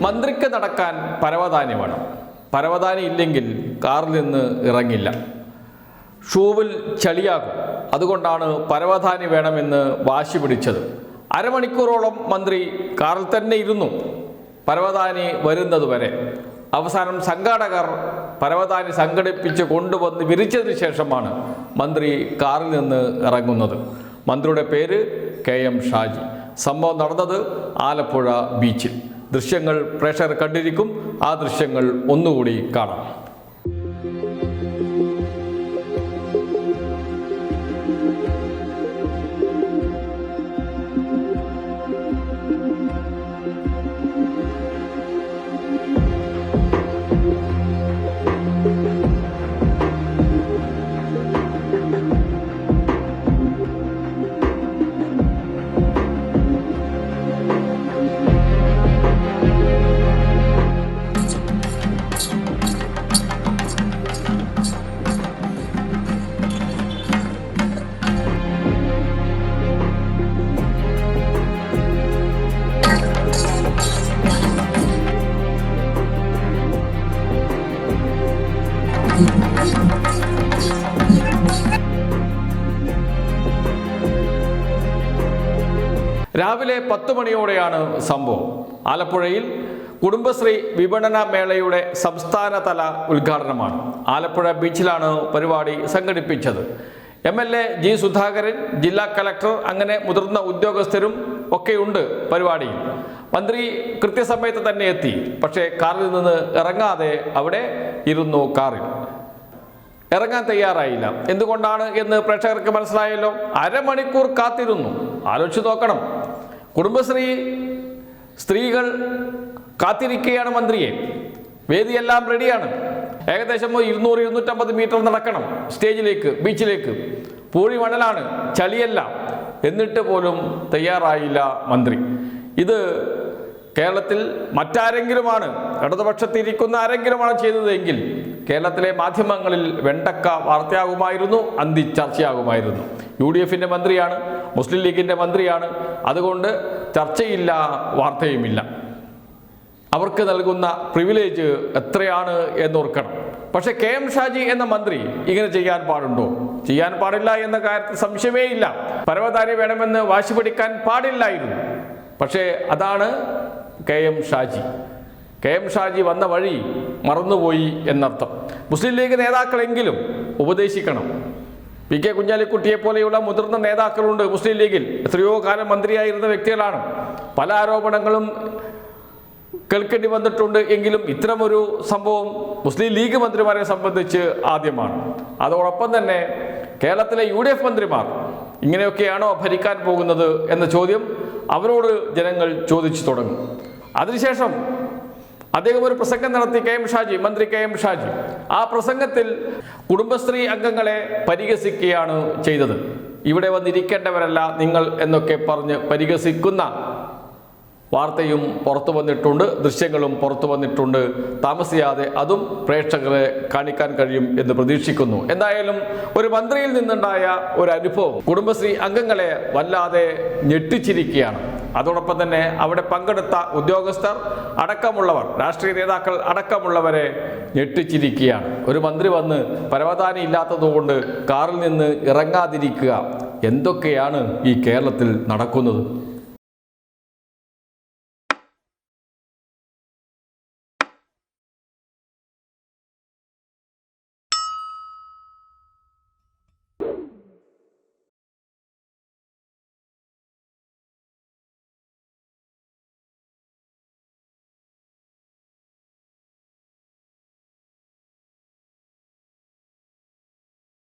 മന്ത്രിക്ക് നടക്കാൻ പരവതാനി വേണം. പരവതാനി ഇല്ലെങ്കിൽ കാറിൽ നിന്ന് ഇറങ്ങില്ല. ഷൂവിൽ ചളിയാകും. അതുകൊണ്ടാണ് പരവതാനി വേണമെന്ന് വാശി പിടിച്ചത്. അരമണിക്കൂറോളം മന്ത്രി കാറിൽ തന്നെ ഇരുന്നു, പരവതാനി വരുന്നതുവരെ. അവസാനം സംഘാടകർ പരവതാനി സംഘടിപ്പിച്ച് കൊണ്ടുവന്ന് വിരിച്ചതിന് ശേഷമാണ് മന്ത്രി കാറിൽ നിന്ന് ഇറങ്ങുന്നത്. മന്ത്രിയുടെ പേര് KM ഷാജി. സംഭവം നടന്നത് ആലപ്പുഴ ബീച്ചിൽ. ദൃശ്യങ്ങൾ പ്രേക്ഷകർ കണ്ടിരിക്കും. ആ ദൃശ്യങ്ങൾ ഒന്നുകൂടി കാണാം. രാവിലെ 10 മണിയോടെയാണ് സംഭവം. ആലപ്പുഴയിൽ കുടുംബശ്രീ വിപണന മേളയുടെ സംസ്ഥാനതല ഉദ്ഘാടനമാണ്. ആലപ്പുഴ ബീച്ചിലാണ് പരിപാടി സംഘടിപ്പിച്ചത്. MLA G. സുധാകരൻ, ജില്ലാ കളക്ടർ, അങ്ങനെ മുതിർന്ന ഉദ്യോഗസ്ഥരും ഒക്കെയുണ്ട് പരിപാടിയിൽ. മന്ത്രി കൃത്യസമയത്ത് തന്നെ എത്തി. പക്ഷേ കാറിൽ നിന്ന് ഇറങ്ങാതെ അവിടെ ഇരുന്നു. കാറിൽ ഇറങ്ങാൻ തയ്യാറായില്ല. എന്തുകൊണ്ടാണ് എന്ന് പ്രേക്ഷകർക്ക് മനസ്സിലായല്ലോ. അരമണിക്കൂർ കാത്തിരുന്നു. ആലോചിച്ച് നോക്കണം. കുടുംബശ്രീ സ്ത്രീകൾ കാത്തിരിക്കുകയാണ് മന്ത്രിയെ. വേദിയെല്ലാം റെഡിയാണ്. ഏകദേശം 200-250 മീറ്റർ നടക്കണം സ്റ്റേജിലേക്ക്, ബീച്ചിലേക്ക്. പൂഴി മണലാണ്, ചളിയല്ല. എന്നിട്ട് പോലും തയ്യാറായില്ല മന്ത്രി. ഇത് കേരളത്തിൽ മറ്റാരെങ്കിലുമാണ്, ഇടതുപക്ഷത്തിരിക്കുന്ന ആരെങ്കിലുമാണ് ചെയ്തതെങ്കിൽ കേരളത്തിലെ മാധ്യമങ്ങളിൽ വെണ്ടക്ക വാർത്തയാകുമായിരുന്നു, അന്തി ചർച്ചയാകുമായിരുന്നു. UDFന്റെ മന്ത്രിയാണ്, മുസ്ലിം ലീഗിൻ്റെ മന്ത്രിയാണ്. അതുകൊണ്ട് ചർച്ചയില്ല, വാർത്തയുമില്ല. അവർക്ക് നൽകുന്ന പ്രിവിലേജ് എത്രയാണ് എന്നോർക്കണം. പക്ഷേ KM ഷാജി എന്ന മന്ത്രി ഇങ്ങനെ ചെയ്യാൻ പാടുണ്ടോ? ചെയ്യാൻ പാടില്ല എന്ന കാര്യത്തിൽ സംശയമേ ഇല്ല. പരവതാനി വേണമെന്ന് വാശി പിടിക്കാൻ പാടില്ലായിരുന്നു. പക്ഷേ അതാണ് KM ഷാജി. KM ഷാജി വന്ന വഴി മറന്നുപോയി എന്നർത്ഥം. മുസ്ലിം ലീഗ് നേതാക്കളെങ്കിലും ഉപദേശിക്കണം. PK കുഞ്ഞാലിക്കുട്ടിയെ പോലെയുള്ള മുതിർന്ന നേതാക്കളുണ്ട് മുസ്ലിം ലീഗിൽ. എത്രയോ കാലം മന്ത്രിയായിരുന്ന വ്യക്തികളാണ്. പല ആരോപണങ്ങളും കേൾക്കേണ്ടി വന്നിട്ടുണ്ട്. എങ്കിലും ഇത്തരമൊരു സംഭവം മുസ്ലിം ലീഗ് മന്ത്രിമാരെ സംബന്ധിച്ച് ആദ്യമാണ്. അതോടൊപ്പം തന്നെ കേരളത്തിലെ UDF മന്ത്രിമാർ ഇങ്ങനെയൊക്കെയാണോ ഭരിക്കാൻ പോകുന്നത് എന്ന ചോദ്യം അവരോട് ജനങ്ങൾ ചോദിച്ചു തുടങ്ങും. അതിനുശേഷം അദ്ദേഹം ഒരു പ്രസംഗം നടത്തി, മന്ത്രി KM ഷാജി. ആ പ്രസംഗത്തിൽ കുടുംബശ്രീ അംഗങ്ങളെ പരിഹസിക്കുകയാണ് ചെയ്തത്. ഇവിടെ വന്നിരിക്കേണ്ടവരല്ല നിങ്ങൾ എന്നൊക്കെ പറഞ്ഞ് പരിഹസിക്കുന്ന വാർത്തയും പുറത്തു വന്നിട്ടുണ്ട്, ദൃശ്യങ്ങളും പുറത്തു വന്നിട്ടുണ്ട്. താമസിയാതെ അതും പ്രേക്ഷകരെ കാണിക്കാൻ കഴിയും എന്ന് പ്രതീക്ഷിക്കുന്നു. എന്തായാലും ഒരു മന്ത്രിയിൽ നിന്നുണ്ടായ ഒരു അനുഭവം കുടുംബശ്രീ അംഗങ്ങളെ വല്ലാതെ ഞെട്ടിച്ചിരിക്കുകയാണ്. അതോടൊപ്പം തന്നെ അവിടെ പങ്കെടുത്ത ഉദ്യോഗസ്ഥർ അടക്കമുള്ളവർ, രാഷ്ട്രീയ നേതാക്കൾ അടക്കമുള്ളവരെ ഞെട്ടിച്ചിരിക്കുകയാണ്. ഒരു മന്ത്രി വന്ന് പരവതാനി ഇല്ലാത്തതുകൊണ്ട് കാറിൽ നിന്ന് ഇറങ്ങാതിരിക്കുക. എന്തൊക്കെയാണ് ഈ കേരളത്തിൽ നടക്കുന്നത്?